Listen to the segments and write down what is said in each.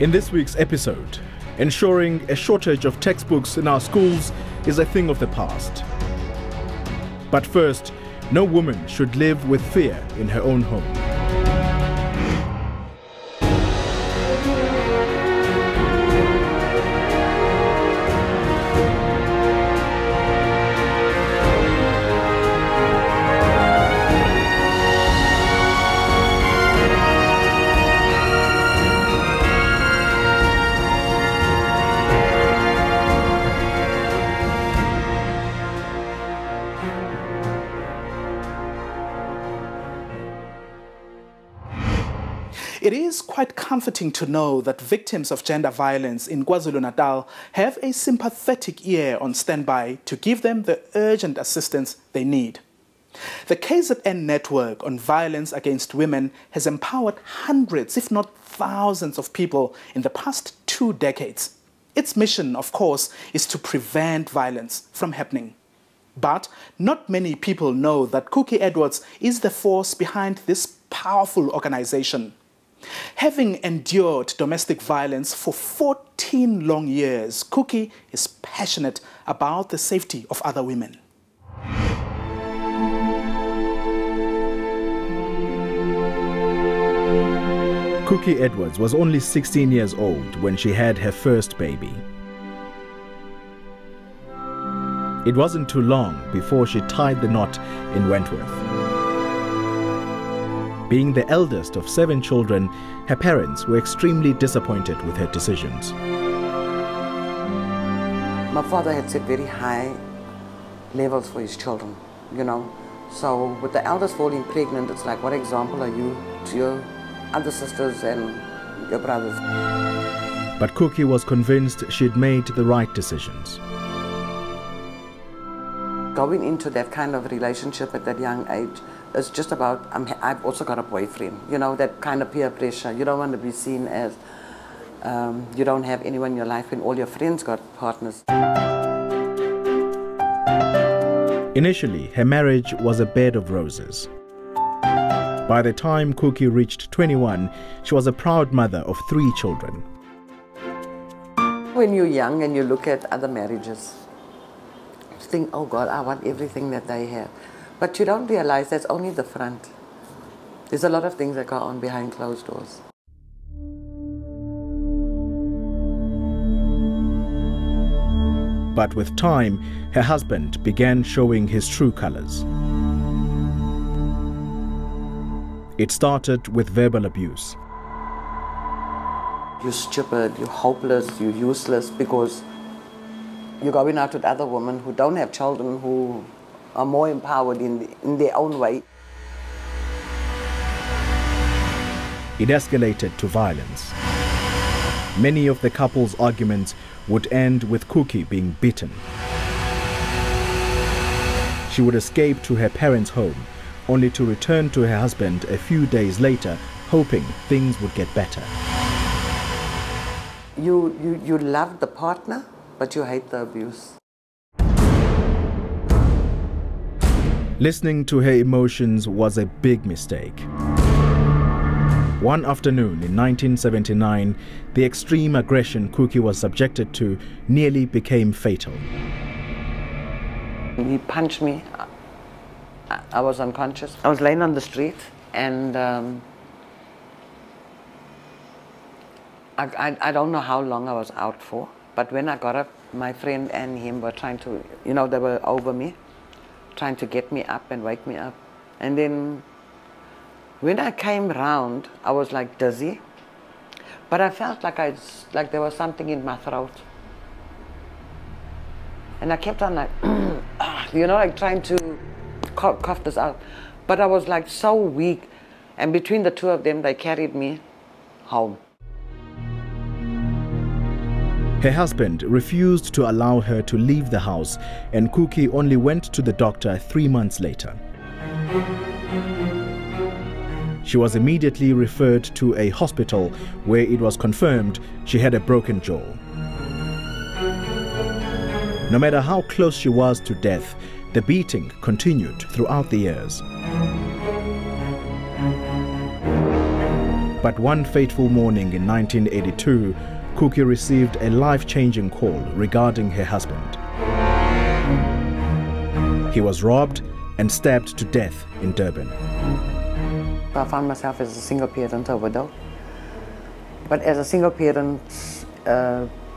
In this week's episode, ensuring a shortage of textbooks in our schools is a thing of the past. But first, no woman should live with fear in her own home. It is quite comforting to know that victims of gender violence in KwaZulu-Natal have a sympathetic ear on standby to give them the urgent assistance they need. The KZN network on violence against women has empowered hundreds, if not thousands of people in the past 2 decades. Its mission, of course, is to prevent violence from happening. But not many people know that Cookie Edwards is the force behind this powerful organization. Having endured domestic violence for 14 long years, Cookie is passionate about the safety of other women. Cookie Edwards was only 16 years old when she had her first baby. It wasn't too long before she tied the knot in Wentworth. Being the eldest of 7 children, her parents were extremely disappointed with her decisions. My father had set very high levels for his children, you know. So with the eldest falling pregnant, it's like, what example are you to your other sisters and your brothers? But Cookie was convinced she'd made the right decisions. Going into that kind of relationship at that young age, it's just about, I've also got a boyfriend, you know, that kind of peer pressure. You don't want to be seen as, you don't have anyone in your life when all your friends got partners. Initially, her marriage was a bed of roses. By the time Cookie reached 21, she was a proud mother of 3 children. When you're young and you look at other marriages, you think, oh God, I want everything that they have. But you don't realize that's only the front. There's a lot of things that go on behind closed doors. But with time, her husband began showing his true colors. It started with verbal abuse. You're stupid, you're hopeless, you're useless, because you're going out with other women who don't have children, who are more empowered in their own way. It escalated to violence. Many of the couple's arguments would end with Cookie being beaten. She would escape to her parents' home, only to return to her husband a few days later, hoping things would get better. You love the partner, but you hate the abuse. Listening to her emotions was a big mistake. One afternoon in 1979, the extreme aggression Cookie was subjected to nearly became fatal. He punched me. I was unconscious. I was laying on the street, and I don't know how long I was out for, but when I got up, my friend and him were trying to, you know, they were over me, trying to get me up and wake me up. And then when I came round, I was like dizzy, but I felt like there was something in my throat. And I kept on like, you know, like trying to cough this out. But I was like so weak, and between the two of them, they carried me home. Her husband refused to allow her to leave the house, and Cookie only went to the doctor 3 months later. She was immediately referred to a hospital where it was confirmed she had a broken jaw. No matter how close she was to death, the beating continued throughout the years. But one fateful morning in 1982, Cookie received a life-changing call regarding her husband. He was robbed and stabbed to death in Durban. I found myself as a single parent, a widow. But as a single parent,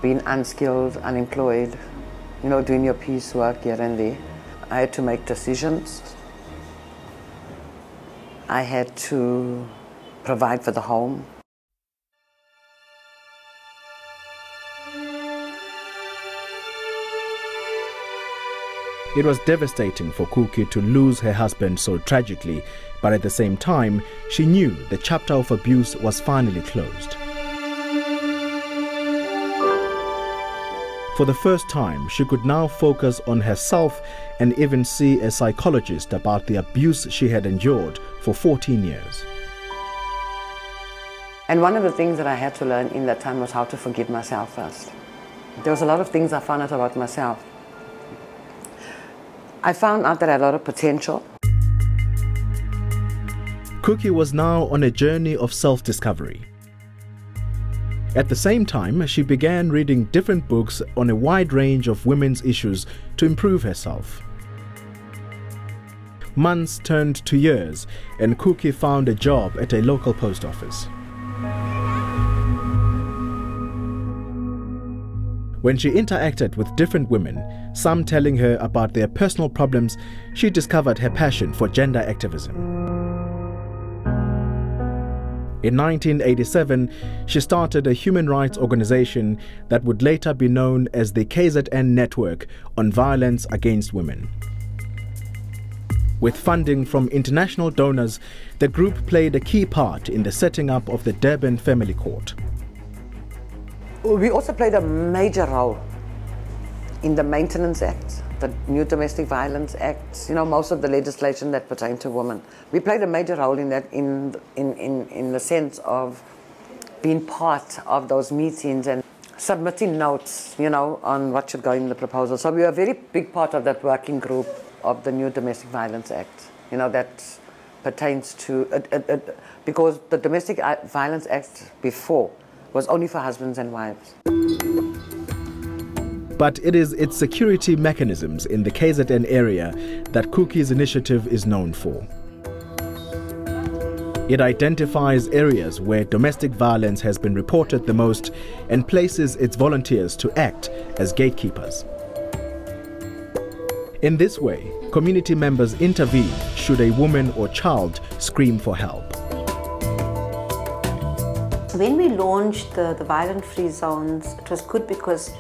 being unskilled, unemployed, you know, doing your piecework here and there, I had to make decisions. I had to provide for the home. It was devastating for Cookie to lose her husband so tragically, but at the same time, she knew the chapter of abuse was finally closed. For the first time, she could now focus on herself and even see a psychologist about the abuse she had endured for 14 years. And one of the things that I had to learn in that time was how to forgive myself first. There was a lot of things I found out about myself. I found out that I had a lot of potential. Cookie was now on a journey of self-discovery. At the same time, she began reading different books on a wide range of women's issues to improve herself. Months turned to years, and Cookie found a job at a local post office. When she interacted with different women, some telling her about their personal problems, she discovered her passion for gender activism. In 1987, she started a human rights organization that would later be known as the KZN Network on Violence Against Women. With funding from international donors, the group played a key part in the setting up of the Durban Family Court. We also played a major role in the Maintenance Act, the new Domestic Violence Act, you know, most of the legislation that pertained to women. We played a major role in that in the sense of being part of those meetings and submitting notes, you know, on what should go in the proposal. So we were a very big part of that working group of the new Domestic Violence Act, you know, that pertains to, because the Domestic Violence Act before was only for husbands and wives. But it is its security mechanisms in the KZN area that Cookie's initiative is known for. It identifies areas where domestic violence has been reported the most and places its volunteers to act as gatekeepers. In this way, community members intervene should a woman or child scream for help. When we launched the violent-free zones, it was good because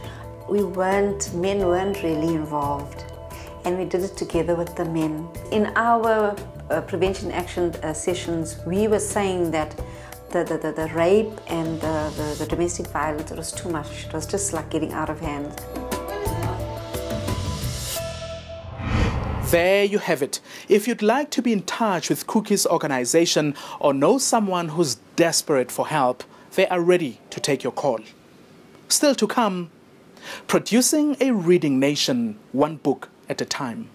men weren't really involved, and we did it together with the men. In our prevention action sessions, we were saying that the rape and the domestic violence, it was too much. It was just like getting out of hand. There you have it. If you'd like to be in touch with Cookie's organization or know someone who's desperate for help, they are ready to take your call. Still to come, producing a reading nation, one book at a time.